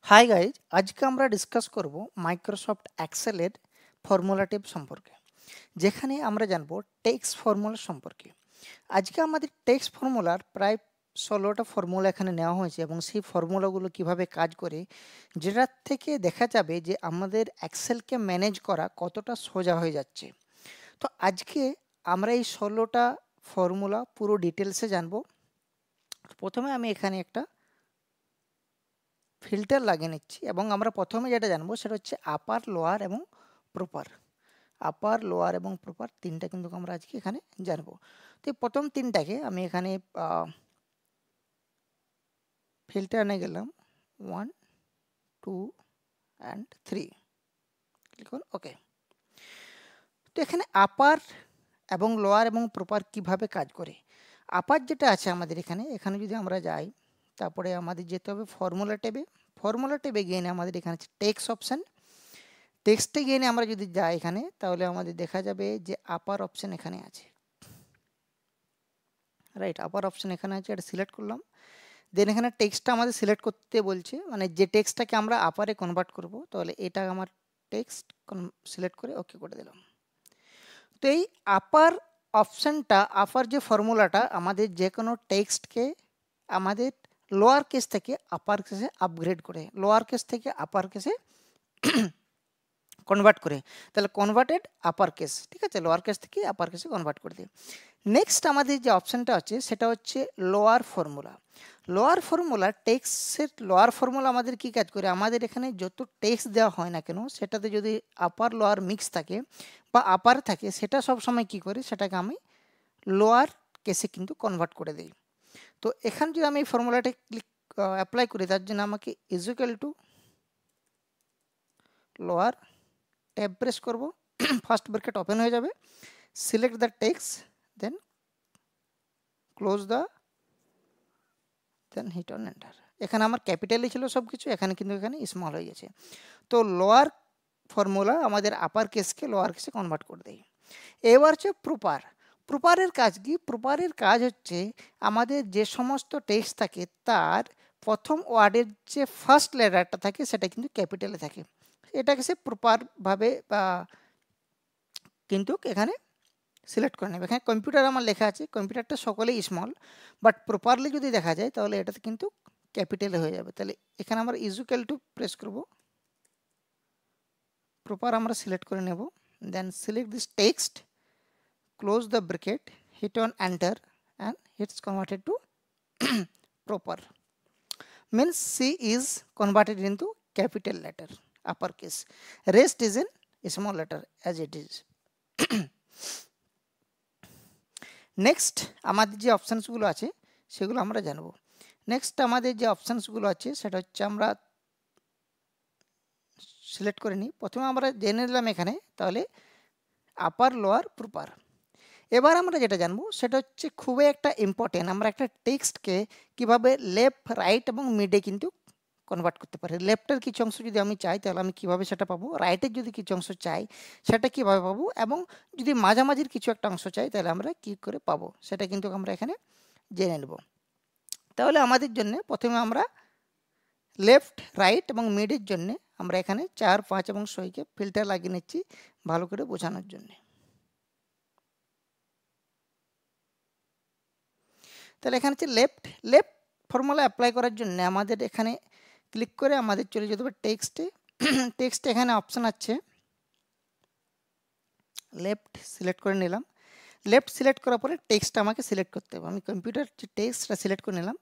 Hi guys, আজকে আমরা discuss করব মাইক্রোসফট এক্সেলের ফর্মুলা টেপ সম্পর্কে, যেখানে আমরা জানবো টেক্সট ফর্মুলা সম্পর্কে। আজকে আমাদের টেক্সট ফর্মুলার প্রায় 16টা ফর্মুলা এখানে নেওয়া হয়েছে এবং সেই ফর্মুলাগুলো কিভাবে কাজ করে, যেটার থেকে দেখা যাবে যে আমাদের এক্সেলকে ম্যানেজ করা কতটা সোজা হয়ে যাচ্ছে। তো আজকে আমরা এই 16টা ফর্মুলা পুরো ডিটেলসে জানবো। প্রথমে আমি এখানে একটা ফিল্টার লাগিয়ে নিচ্ছি এবং আমরা প্রথমে যেটা জানবো সেটা হচ্ছে আপার, লোয়ার এবং প্রপার। আপার, লোয়ার এবং প্রপার তিনটা কিন্তু আমরা আজকে এখানে জানবো। তো এই প্রথম তিনটাকে আমি এখানে ফিল্টার নিয়ে গেলাম 1, 2 and 3, ক্লিক করুন ওকে। তো এখানে আপার এবং লোয়ার এবং প্রপার কিভাবে কাজ করে। আপার যেটা আছে আমাদের এখানে যদি আমরা যাই, তারপরে আমাদের যেতে হবে ফর্মুলা ট্যাবে। ফর্মুলা ট্যাবে গিয়ে আমাদের এখানে আছে টেক্সট অপশন। টেক্সটে গিয়ে আমরা যদি যাই এখানে, তাহলে আমাদের দেখা যাবে যে আপার অপশন এখানে আছে, রাইট? আপার অপশন এখানে আছে, এটা সিলেক্ট করলাম। দেন এখানে টেক্সটটা আমাদের সিলেক্ট করতে বলছে, মানে যে টেক্সটটাকে আমরা আপারে কনভার্ট করব। তাহলে এটা আমার টেক্সট সিলেক্ট করে ওকে করে দিলাম। তো এই আপার অপশনটা, আপার যে ফর্মুলাটা আমাদের যে কোনো টেক্সটকে আমাদের লোয়ার কেস থেকে আপার কেসে আপগ্রেড করে, লোয়ার কেস থেকে আপার কেসে কনভার্ট করে। তাহলে কনভার্টেড আপার কেস, ঠিক আছে, লোয়ার কেস থেকে আপার কেসে কনভার্ট করে দিই। নেক্সট আমাদের যে অপশানটা আছে সেটা হচ্ছে লোয়ার ফর্মুলা। লোয়ার ফর্মুলা, টেক্সটের লোয়ার ফর্মুলা আমাদের কি কাজ করে, আমাদের এখানে যত টেক্সট দেওয়া হয় না কেন, সেটাতে যদি আপার লোয়ার মিক্স থাকে বা আপার থাকে, সেটা সবসময় কি করে, সেটাকে আমি লোয়ার কেসে কিন্তু কনভার্ট করে দিই। তো এখানে যদি আমি এই ফর্মুলাটা ক্লিক অ্যাপ্লাই করি, তার জন্য আমাকে equal to lower tab press করব, ফার্স্ট ব্র্যাকেট ওপেন হয়ে যাবে, select the text, then close the, then hit on enter. এখানে আমার ক্যাপিটালই ছিল সব কিছু, এখানে কিন্তু এখানে স্মল হয়ে গেছে। তো লোয়ার ফর্মুলা আমাদের আপার কেসকে লোয়ার কেসে কনভার্ট করে দেয়। এবার হচ্ছে প্রপার। প্রপারের কাজ কি? প্রপারের কাজ হচ্ছে আমাদের যে সমস্ত টেক্সট থাকে তার প্রথম ওয়ার্ডের যে ফার্স্ট লেটারটা থাকে সেটা কিন্তু ক্যাপিটালে থাকে, এটাকে সে প্রপারভাবে কিন্তু এখানে সিলেক্ট করে নেবে। এখানে কম্পিউটার আমার লেখা আছে, কম্পিউটারটা সকলেই স্মল, বাট প্রপারলি যদি দেখা যায় তাহলে এটাতে কিন্তু ক্যাপিটালে হয়ে যাবে। তাহলে এখানে আমরা ইকুয়াল টু প্রেস করব, প্রপার আমরা সিলেক্ট করে নেব, then select this text, close the bracket, hit on enter, and it's converted to proper. Means C is converted into capital letter, uppercase. Rest is in small letter as it is. Next আমাদের যে অপশানসগুলো আছে সেগুলো আমরা জানবো। Next আমাদের যে অপশানসগুলো আছে সেটা হচ্ছে আমরা সিলেক্ট করে নিই। প্রথমে আমরা জেনে নিলাম এখানে তাহলে আপার, লোয়ার, প্রপার। এবার আমরা যেটা জানবো সেটা হচ্ছে খুবই একটা ইম্পর্টেন্ট, আমরা একটা টেক্সটকে কিভাবে লেফট, রাইট এবং মিডে কিন্তু কনভার্ট করতে পারি। লেফটের কিছু অংশ যদি আমি চাই তাহলে আমি কিভাবে সেটা পাবো, রাইটের যদি কিছু অংশ চাই সেটা কিভাবে পাবো, এবং যদি মাঝামাঝির কিছু একটা অংশ চাই তাহলে আমরা কি করে পাবো, সেটা কিন্তু আমরা এখানে জেনে নেব। তাহলে আমাদের জন্য প্রথমে আমরা লেফট, রাইট এবং মিডের জন্য আমরা এখানে 4, 5 এবং 6কে ফিল্টার লাগিয়ে নিচ্ছি ভালো করে বোঝানোর জন্য। তাহলে এখানে হচ্ছে লেফট ফর্মুলা অ্যাপ্লাই করার জন্য আমাদের এখানে ক্লিক করে আমাদের চলে যেতে হবে টেক্সটে। টেক্সটে এখানে অপশান আছে, লেফট সিলেক্ট করে নিলাম। লেফট সিলেক্ট করার পরে টেক্সটটা আমাকে সিলেক্ট করতে হবে। আমি কম্পিউটার যে টেক্সটটা সিলেক্ট করে নিলাম।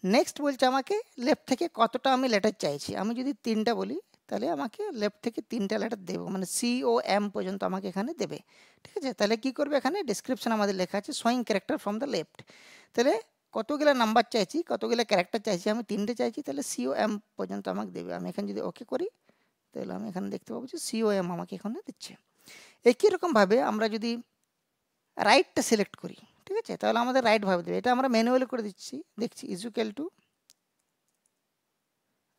নেক্সট বলছে আমাকে লেফট থেকে কতটা আমি লেটার চাইছি। আমি যদি 3টা বলি তাহলে আমাকে লেফট থেকে 3টা লেটার দেবো, মানে COM পর্যন্ত আমাকে এখানে দেবে, ঠিক আছে। তাহলে কি করবে, এখানে ডেসক্রিপশন আমাদের লেখা আছে showing character from the left. তাহলে কতগুলো নাম্বার চাইছি, কতগুলো ক্যারেক্টার চাইছি, আমি 3টে চাইছি, তাহলে COM পর্যন্ত আমাকে দেবে। আমি এখানে যদি ওকে করি তাহলে আমি এখানে দেখতে পাবো যে COM আমাকে এখানে দিচ্ছে। একই রকমভাবে আমরা যদি রাইটটা সিলেক্ট করি, ঠিক আছে, তাহলে আমাদের রাইট ভাবে দেবে। এটা আমরা ম্যানুয়ালি করে দিচ্ছি, দেখছি ইকুয়াল টু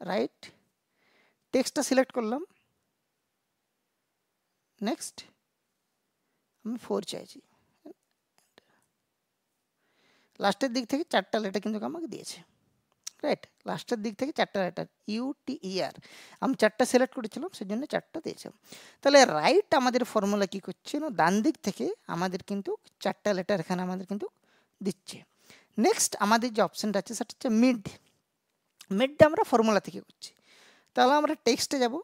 রাইট, টেক্সটটা সিলেক্ট করলাম, নেক্সট আমি 4 চাইছি, লাস্টের দিক থেকে 4টা লেটার কিন্তু আমাকে দিয়েছে। রাইট, লাস্টের দিক থেকে 4টা লেটার UTER, আমি 4টা সিলেক্ট করেছিলাম সেজন্য 4টা দিয়েছিলাম। তাহলে রাইট আমাদের ফর্মুলা কি করছে না, ডান দিক থেকে আমাদের কিন্তু 4টা লেটার এখানে আমাদের কিন্তু দিচ্ছে। নেক্সট আমাদের যে অপশনটা আছে সেটা হচ্ছে মিডটা আমরা ফর্মুলা থেকে করছি। তাহলে আমরা টেক্সটে যাব,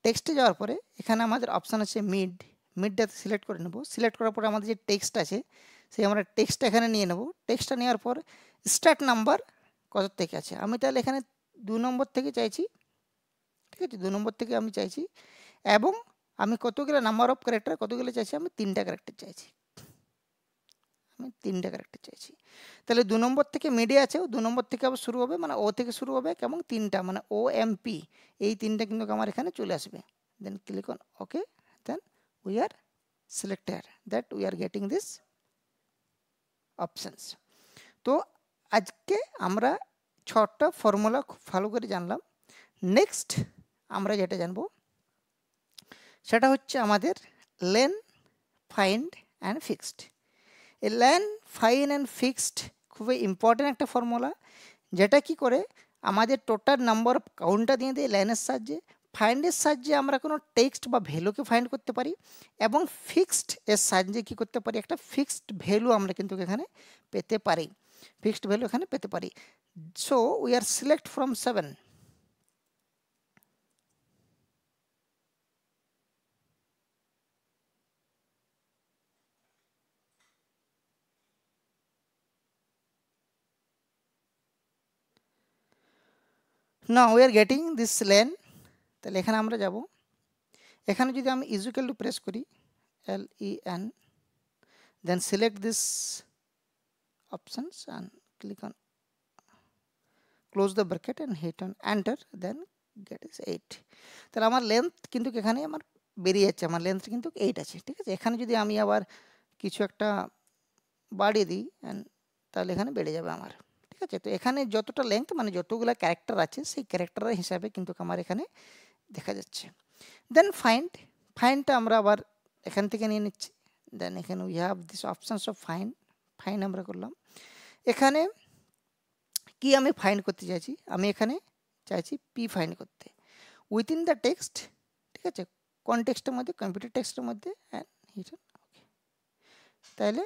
টেক্সটে যাওয়ার পরে এখানে আমাদের অপশান আছে মিডটাতে সিলেক্ট করে নেব। সিলেক্ট করার পরে আমাদের যে টেক্সট আছে সেই আমরা টেক্সটটা এখানে নিয়ে নেব। টেক্সটটা নেওয়ার পর স্টার্ট নাম্বার কত থেকে আছে, আমি তাহলে এখানে 2 নম্বর থেকে চাইছি, ঠিক আছে, 2 নম্বর থেকে আমি চাইছি। এবং আমি কতগুলো নাম্বার অফ ক্যারেক্টার কতগুলো চাইছি, আমি 3টা ক্যারেক্টার চাইছি, আমি 3টা ক্যারেক্টার চাইছি। তাহলে 2 নম্বর থেকে মিডে আছে, 2 নম্বর থেকে আবার শুরু হবে, মানে ও থেকে শুরু হবে, এবং 3টা মানে OMP, এই 3টা কিন্তু আমার এখানে চলে আসবে। Then click on okay, then we are selected that we are getting this options. তো আজকে আমরা 6টা ফর্মুলা খুব ভালো করে জানলাম। নেক্সট আমরা যেটা জানবো সেটা হচ্ছে আমাদের লেন, ফাইন্ড অ্যান্ড ফিক্সড। এই লেন, ফাইন্ড অ্যান্ড ফিক্সড খুবই ইম্পর্টেন্ট একটা ফর্মুলা, যেটা কি করে আমাদের টোটাল নাম্বার অফ কাউন্টটা দিয়ে দেয় লেনের সাহায্যে। ফাইন্ডের সাহায্যে আমরা কোনো টেক্সট বা ভ্যালুকে ফাইন্ড করতে পারি, এবং ফিক্সড এর সাহায্যে কি করতে পারি, একটা ফিক্সড ভ্যালু আমরা কিন্তু এখানে পেতে পারি, ফিক্সড ভ্যালু এখানে পেতে পারি। So we are select from 7। Now we are getting this len, তাহলে এখানে আমরা যাব, এখানে যদি আমি ইকুয়াল টু প্রেস করি LEN, then select this options and click on close the bracket and hit on enter, then get is 8। তাহলে আমার লেন্থ কিন্তু এখানে আমার বেরিয়ে যাচ্ছে, আমার লেন্থ কিন্তু 8 আছে, ঠিক আছে। এখানে যদি আমি আবার কিছু একটা বাড়িয়ে দিই তাহলে এখানে বেড়ে যাবে আমার, ঠিক আছে। তো এখানে যতটা লেন্থ মানে যতগুলো ক্যারেক্টার আছে সেই ক্যারেক্টারের হিসাবে কিন্তু আমার এখানে দেখা যাচ্ছে। দেন ফাইন্ডটা আমরা আবার এখান থেকে নিয়ে নিচ্ছি। দেন এখানে we have this options of find আমরা করলাম। এখানে কি আমি ফাইন্ড করতে চাইছি, আমি এখানে চাইছি পি ফাইন্ড করতে উইথিন দ্য টেক্সট, ঠিক আছে, কোন টেক্সটের মধ্যে, কম্পিউটার টেক্সটের মধ্যে, ওকে। তাহলে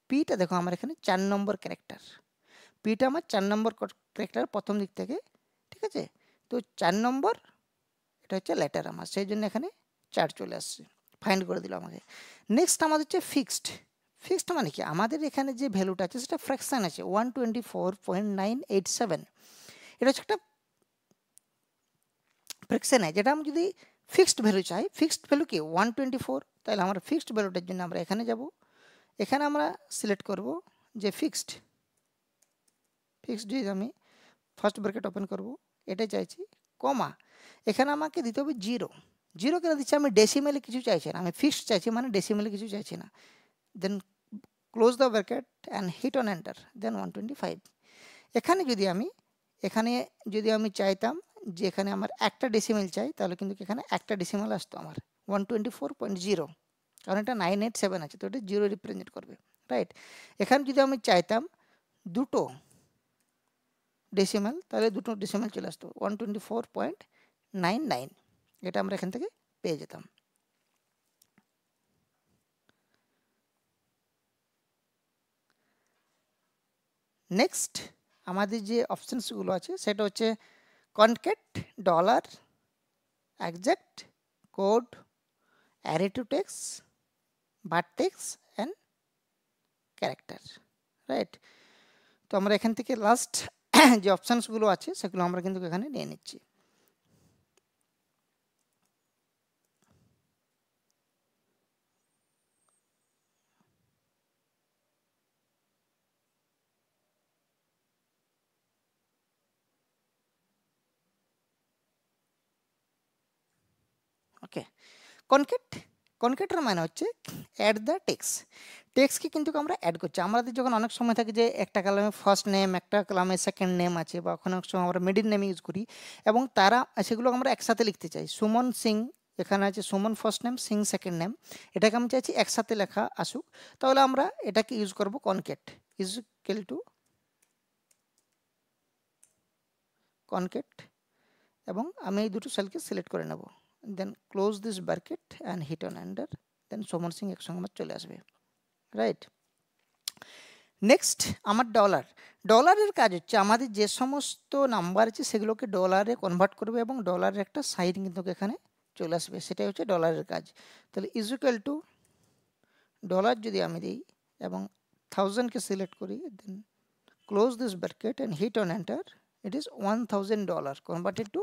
পিটা দেখো আমার এখানে 4 নম্বর ক্যারেক্টার, পিটা আমার 4 নম্বর ক্যারেক্টার প্রথম দিক থেকে, ঠিক আছে। তো 4 নম্বর এটা হচ্ছে লেটার আমার, সেই জন্য এখানে 4 চলে আসছে, ফাইন্ড করে দিল আমাকে। নেক্সট আমাদের হচ্ছে ফিক্সড মানে কি, আমাদের এখানে যে ভ্যালুটা আছে সেটা ফ্র্যাকশন আছে 124.987, এটা হচ্ছে একটা ফ্র্যাকশন আছে, যেটা আমি যদি ফিক্সড ভ্যালু চাই, ফিক্সড ভ্যালু কি 124, তাহলে আমরা ফিক্সড ভ্যালুটার জন্য আমরা এখানে যাব, এখানে আমরা সিলেক্ট করব যে ফিক্সড যদি আমি ফার্স্ট ব্র্যাকেট ওপেন করব, এটা চাইছি, কমা এখানে আমাকে দিতে হবে 0 কেন দিচ্ছি, আমি ডেসিমেলে কিছু চাইছি না, আমি ফিক্সড চাইছি মানে ডেসিমেলে কিছু চাইছি না। Then close the bracket and hit on enter, then 125। এখানে যদি আমি চাইতাম যে এখানে আমার একটা ডেসিমেল চাই, তাহলে কিন্তু এখানে একটা ডেসিমেল আসতো আমার 124.0, কারণ এটা 987 আছে, তো এটা 0 রিপ্রেজেন্ট করবে, রাইট। এখানে যদি আমি চাইতাম দুটো ডেসিমেল, তাহলে দুটো ডেসিমেল চলে আসতো 124.99, এটা আমরা এখান থেকে পেয়ে যেতাম। নেক্সট আমাদের যে অপশানসগুলো আছে সেটা হচ্ছে concat, dollar, exact, code, array to text, bahttext and character, right. তো আমরা এখান থেকে লাস্ট যে অপশানসগুলো আছে সেগুলো আমরা কিন্তু এখানে নিয়ে নিচ্ছি। ওকে, কনক্যাটের মানে হচ্ছে অ্যাড দ্য টেক্সটকে কিন্তু আমরা অ্যাড করছি। আমাদের যখন অনেক সময় থাকে যে একটা কলামে ফার্স্ট নেম, একটা কলামে সেকেন্ড নেম আছে, বা অনেক সময় আমরা মিডিল নেম ইউজ করি, এবং সেগুলো আমরা একসাথে লিখতে চাই। সুমন সিং এখানে আছে, Suman first name, Singh second name, এটাকে আমি চাইছি একসাথে লেখা আসুক, তাহলে আমরা এটাকে ইউজ করব concat is equal to concat এবং আমি এই দুটো সেলকে সিলেক্ট করে নেব, then close this bracket and hit on enter, then সমান সিং একসঙ্গে আমার চলে আসবে, রাইট। নেক্সট আমার ডলারের কাজ হচ্ছে আমাদের যে সমস্ত নাম্বার আছে সেগুলোকে ডলারে কনভার্ট করবে এবং ডলারের একটা সাইন কিন্তু এখানে চলে আসবে, সেটাই হচ্ছে ডলারের কাজ। তাহলে ইকুয়াল টু ডলার যদি আমি দিই এবং 1000কে সিলেক্ট করি, then close this bracket and hit on enter, it is $1000 converted to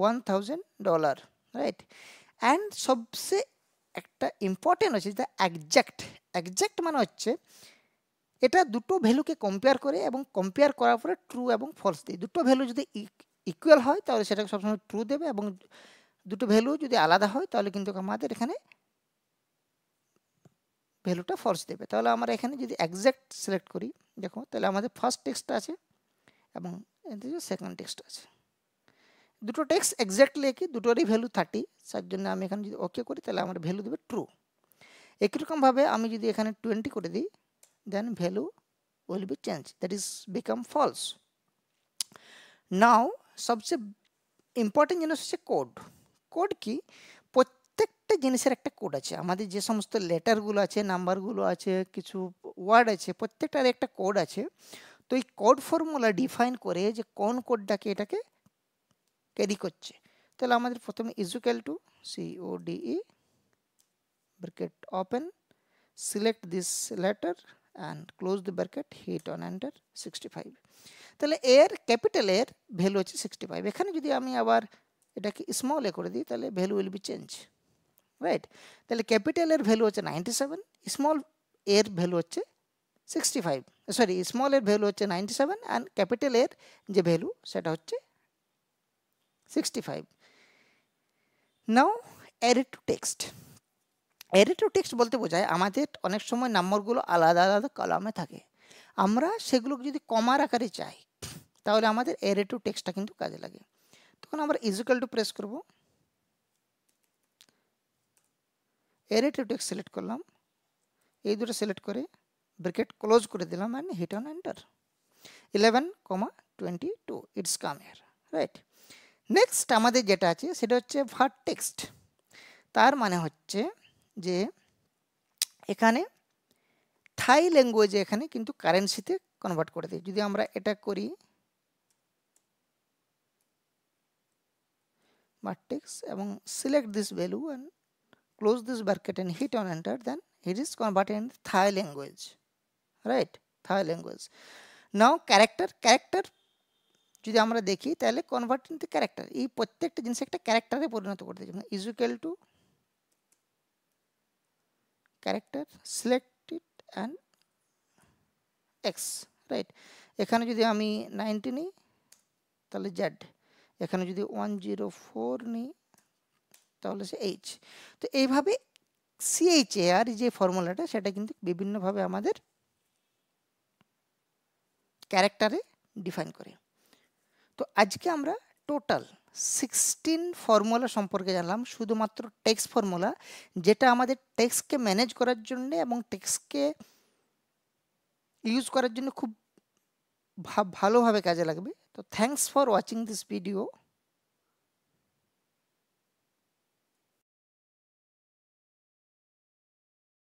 $1000, right. And সবচেয়ে একটা ইম্পর্টেন্ট হচ্ছে যে একজ্যাক্ট মানে হচ্ছে এটা দুটো ভ্যালুকে কম্পেয়ার করে এবং কম্পেয়ার করার পরে ট্রু এবং ফলস দিই। দুটো ভ্যালু যদি ইকুয়াল হয় তাহলে সেটাকে সবসময় ট্রু দেবে এবং দুটো ভ্যালু যদি আলাদা হয় তাহলে কিন্তু আমাদের এখানে ভ্যালুটা ফলস দেবে। তাহলে আমরা এখানে যদি একজ্যাক্ট সিলেক্ট করি, দেখো তাহলে আমাদের ফার্স্ট টেক্সট আছে এবং সেকেন্ড টেক্সট আছে, দুটো টেক্সট এক্স্যাক্টলি একই, দুটোরই ভ্যালু 30, তার জন্য আমি এখানে যদি ওকে করি তাহলে আমার ভ্যালু দেবে ট্রু। একই রকমভাবে আমি যদি এখানে 20 করে দিই, then value will be change, that is become false. Now সবচেয়ে ইম্পর্টেন্ট জিনিস হচ্ছে কোড কি, প্রত্যেকটা জিনিসের একটা কোড আছে। আমাদের যে সমস্ত লেটারগুলো আছে, নাম্বারগুলো আছে, কিছু ওয়ার্ড আছে, প্রত্যেকটার একটা কোড আছে। তো এই কোড ফর্মুলা ডিফাইন করে যে কোন কোডটাকে এটাকে ক্যারি করছে। তাহলে আমাদের প্রথমে equal to CODE bracket open, select this letter and close the bracket, hit on enter 65। তাহলে এর ক্যাপিটাল এর ভ্যালু হচ্ছে 65। এখানে যদি আমি আবার এটাকে স্মল এ করে দিই তাহলে value will be change, right. তাহলে ক্যাপিটাল এর ভ্যালু হচ্ছে 97, স্মল এর ভ্যালু হচ্ছে 65, সরি স্মল এর ভ্যালু হচ্ছে 97 অ্যান্ড ক্যাপিটাল এর যে ভ্যালু সেটা হচ্ছে 65। Now array to text. Array to text বলতে বোঝায় আমাদের অনেক সময় নাম্বারগুলো আলাদা আলাদা কলামে থাকে, আমরা সেগুলোকে যদি কমার আকারে চাই তাহলে আমাদের অ্যারে টু টেক্সটটা কিন্তু কাজে লাগে। তখন আমরা ইকুয়াল টু প্রেস করব, অ্যারে টু টেক্সট সিলেক্ট করলাম, এই দুটো সিলেক্ট করে ব্র্যাকেট ক্লোজ করে দিলাম and hit on enter, 11,22 it's come here, right. Next আমাদের যেটা আছে সেটা হচ্ছে ভার্টেক্সট। তার মানে হচ্ছে যে এখানে থাই ল্যাঙ্গুয়েজে এখানে কিন্তু কারেন্সিতে কনভার্ট করে দিই। যদি আমরা এটা করি ভার্টেক্স এবং select this value and close this bracket and hit on enter, then it is converted in Thai language, right, Thai language. Now character যদি আমরা দেখি তাহলে কনভার্ট ইনটু ক্যারেক্টার, এই প্রত্যেকটা জিনিস একটা ক্যারেক্টারে পরিণত করতে যেমন equal to character, select it and x, right. এখানে যদি আমি 90 নিই তাহলে জেড, এখানে যদি 104 নিই তাহলে সে এইচ। তো এইভাবে CHAR যে ফর্মুলাটা সেটা কিন্তু বিভিন্নভাবে আমাদের ক্যারেক্টারে ডিফাইন করে। তো আজকে আমরা টোটাল 16 ফর্মুলা সম্পর্কে জানলাম, শুধুমাত্র টেক্সট ফর্মুলা, যেটা আমাদের টেক্সটকে ম্যানেজ করার জন্য এবং টেক্সটকে ইউজ করার জন্য খুব ভালোভাবে কাজে লাগবে। তো thanks for watching this video.